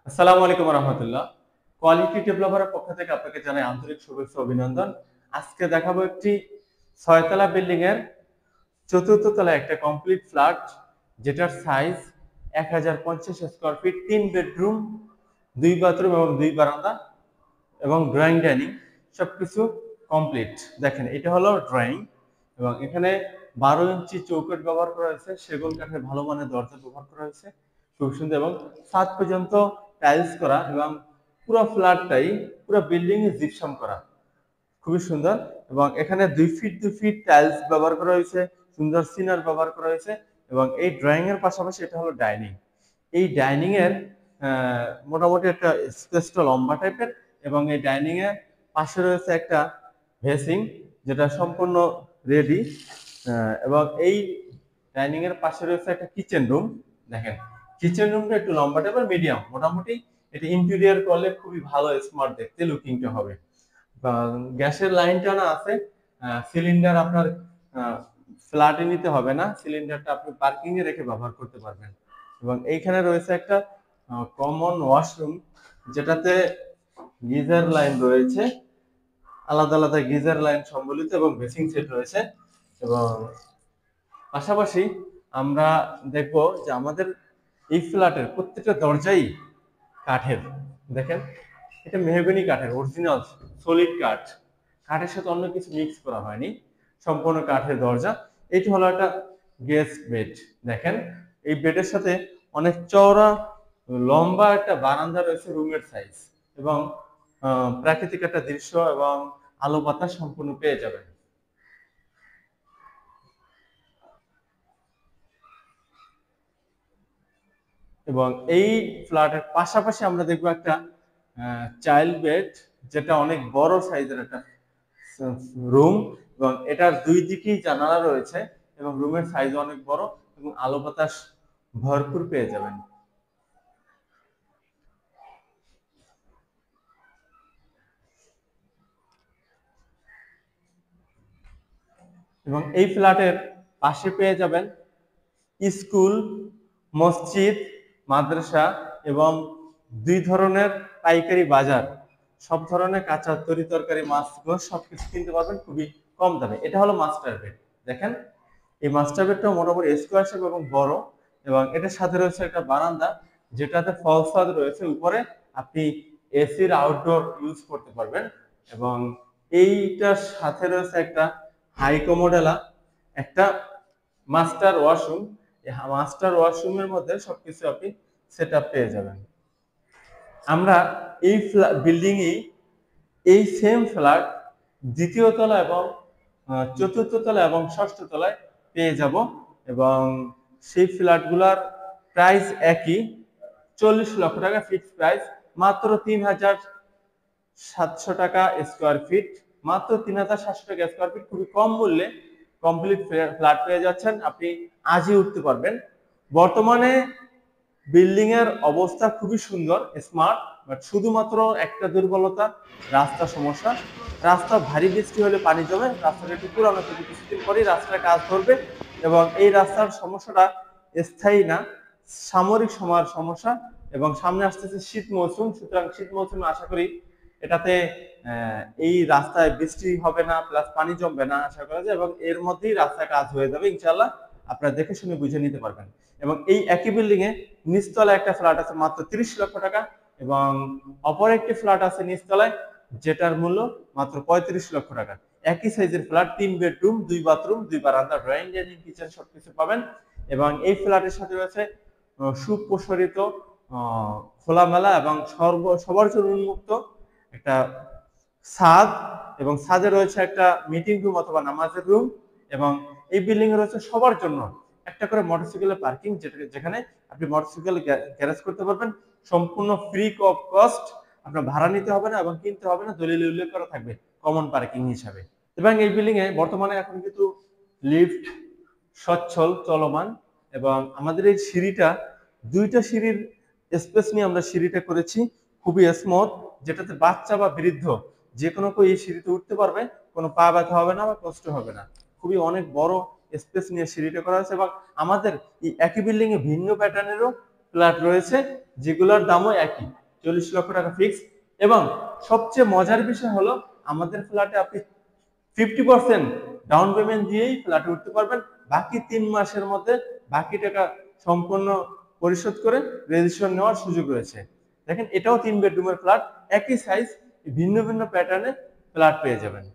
আসসালামু আলাইকুম রহমতুল্লাহ। কোয়ালিটি ডেভেলপারের পক্ষ থেকে আপনাকে জানাই আন্তরিক শুভেচ্ছা অভিনন্দন। আজকে দেখাবো একটি 6 তলা বিল্ডিং এর চতুর্থ তলায় একটা কমপ্লিট ফ্ল্যাট, যেটার size 1050 square feet, 3 bedroom, 2 bathroom এবং 2 বারান্দা এবং ড্রয়িং ডাইনিং সবকিছু কমপ্লিট। দেখেন, এটা হলো ড্রয়িং এবং এখানে 12 ইঞ্চি চৌকাঠ ব্যবহার করা হয়েছে, সেগুন কাঠের ভালো মানের দরজা ব্যবহার করা হয়েছে, খুব সুন্দর, এবং ছাদ পর্যন্ত টাইলস করা এবং পুরো ফ্ল্যাটটাই পুরো বিল্ডিং এ জিপসাম করা, খুবই সুন্দর। এবং এখানে 2 ফিট 2 ফিট টাইলস ব্যবহার করা হয়েছে, সুন্দর সিনার ব্যবহার করা হয়েছে। এবং এই ড্রয়িং এর পাশাপাশি এটা হলো ডাইনিং। এই ডাইনিং এর মোটামুটি একটা স্পেসটা লম্বা টাইপের, এবং এই ডাইনিং এর পাশে রয়েছে একটা ভেসিং, যেটা সম্পূর্ণ রেডি। এবং এই ডাইনিং এর পাশে রয়েছে একটা কিচেন রুম। দেখেন, কিচেন রুমটা একটু লম্বা টাইপের, মিডিয়াম মোটামুটি। এটা ইন্টেরিয়র করলে খুবই ভালো, স্মার্ট দেখতে লুকিংটা হবে। গ্যাসের লাইন টানা আছে, সিলিন্ডার আপনার ফ্ল্যাটে নিতে হবে না, সিলিন্ডারটা আপনি পার্কিং এ রেখে ব্যবহার করতে পারবেন। এবং এইখানে রয়েছে একটা কমন ওয়াশরুম, যেটাতে গিজার লাইন রয়েছে, আলাদা আলাদা গিজার লাইন সম্বলিত, এবং বেসিং সেট রয়েছে। এবং পাশাপাশি আমরা দেখব যে আমাদের এই ফ্ল্যাটের প্রত্যেকটা দরজাই কাঠের। দেখেন, এটা মেহগনি কাঠের, অরিজিনাল সলিড কাঠ, কাঠের সাথে অন্য কিছু মিক্স করা হয়নি, সম্পূর্ণ কাঠের দরজা। এটি হলো একটা গেস্ট বেড। দেখেন, এই বেডের সাথে অনেক চওড়া লম্বা একটা বারান্দা রয়েছে, রুমের সাইজ, এবং প্রাকৃতিক একটা দৃশ্য এবং আলো বাতাস সম্পূর্ণ পেয়ে যাবেন। এবং এই ফ্ল্যাটের পাশাপাশি আমরা দেখবো একটা চাইল্ড বেড, যেটা অনেক বড় সাইজের একটা রুম, এবং এটার দুই দিকেই জানালা রয়েছে, এবং রুমের সাইজ অনেক বড়, এবং আলো বাতাস ভরপুর পেয়ে যাবেন। এবং এই ফ্ল্যাটের পাশে পেয়ে যাবেন স্কুল, মসজিদ, মাদ্রাসা, এবং 2 ধরনের পাইকারি বাজার। সব ধরনের কাঁচা তরি তরকারি, মাছ, গোশ সবকিছু কিনতে পারবেন খুবই কম দামে। এটা হলো মাস্টার বেড। দেখেন, এই মাস্টার বেডটা মোটামুটি স্কোয়ার শেপ এবং বড়, এবং এটার সাথে রয়েছে একটা বারান্দা, যেটাতে ফল ছাদ রয়েছে উপরে। আপনি এসির আউটডোর ইউজ করতে পারবেন। এবং এইটার সাথে রয়েছে একটা হাই কমোডেলা, একটা মাস্টার ওয়াশরুম। মাস্টার ওয়াশরুমের মধ্যে সবকিছু আপনি সেট আপ পেয়ে যাবেন। আমরা এই বিল্ডিং এই সেম ফ্ল্যাট দ্বিতীয় তলা এবং চতুর্থ তলা এবং ষষ্ঠ তলায় পেয়ে যাব। এবং সেই ফ্ল্যাটগুলোর প্রাইস একই, 40 লক্ষ টাকা ফিক্সড প্রাইস, মাত্র 3700 টাকা স্কোয়ার ফিট। মাত্র 3700 টাকা স্কোয়ার ফিট, খুবই কম মূল্যে কমপ্লিট ফ্ল্যাট পেয়ে যাচ্ছেন। আপনি আজই উঠতে পারবেন। বর্তমানে বিল্ডিং এর অবস্থা খুবই সুন্দর, স্মার্ট, বাট শুধুমাত্র একটা দুর্বলতা, রাস্তা সমস্যা। রাস্তা ভারী বৃষ্টি হলে পানি জমে, রাস্তাটা একটু পুরানো, থেকে কিছুদিন পরেই রাস্তার কাজ ধরবে। এবং এই রাস্তার সমস্যাটা স্থায়ী না, সাময়িক সময়ের সমস্যা। এবং সামনে আসতেছে শীত মৌসুম, সুতরাং শীত মৌসুমে আশা করি এটাতে এই রাস্তায় বৃষ্টি হবে না, প্লাস পানি জমবে না আশা করা যায়। এবং এর মধ্যেই রাস্তার কাজ হয়ে যাবে ইনশাল্লাহ, আপনারা দেখে শুনে বুঝে নিতে পারবেন। এবং এই একই বিল্ডিং এ নিচতলায় একটা ফ্ল্যাট আছে মাত্র 30 লক্ষ টাকা, এবং অপর একটি ফ্ল্যাট আছে নিচতলায়, যেটার মূল্য মাত্র 35 লক্ষ টাকা। একই সাইজের ফ্ল্যাট, 3 বেডরুম, 2 বাথরুম, 2 বারান্দা, ড্রয়িং ডাইনিং কিচেন সবকিছু পাবেন। এবং এই ফ্ল্যাটের সাথে রয়েছে সুপ্রসারিত খোলামেলা এবং সবার জন্য উন্মুক্ত একটা ছাদ, এবং ছাদে রয়েছে একটা মিটিং রুম অথবা নামাজের রুম। এবং এই বিল্ডিং এ রয়েছে সবার জন্য একটা করে মোটরসাইকেলের পার্কিং, যেখানে আপনি মোটরসাইকেল গ্যারেজ করতে পারবেন সম্পূর্ণ ফ্রি অফ কস্ট। আপনার ভাড়া নিতে হবে না এবং কিনতে হবে না, দলিলে উল্লেখ করা থাকবে কমন পার্কিং হিসাবে। এবং এই বিল্ডিং এ বর্তমানে এখন কিন্তু লিফট সচ্ছল চলমান। এবং আমাদের এই সিঁড়িটা, 2টা সিঁড়ির স্পেস নিয়ে আমরা সিঁড়িটা করেছি, খুবই স্মুথ, যেটাতে বাচ্চা বা বৃদ্ধ যে কোনো কেউ এই সিঁড়িতে উঠতে পারবে, কোনো পা ব্যথা হবে না বা কষ্ট হবে না। খুবই অনেক বড় স্পেস নিয়ে সিঁড়িটা করা হয়েছে। এবং আমাদের এই একই বিল্ডিং এ ভিন্ন প্যাটার্নেরও ফ্ল্যাট রয়েছে, যেগুলোর দামও একই, 40 লক্ষ টাকা ফিক্স। এবং সবচেয়ে মজার বিষয় হলো আমাদের ফ্ল্যাটে আপনি 50% ডাউন পেমেন্ট দিয়েই ফ্ল্যাটে উঠতে পারবেন। বাকি 3 মাসের মধ্যে বাকি টাকা সম্পূর্ণ পরিশোধ করে রেজিস্ট্রেশন নেওয়ার সুযোগ রয়েছে। দেখেন, এটাও 3 বেডরুমের ফ্ল্যাট, একই সাইজ, ভিন্ন ভিন্ন প্যাটার্নে ফ্ল্যাট পেয়ে যাবেন।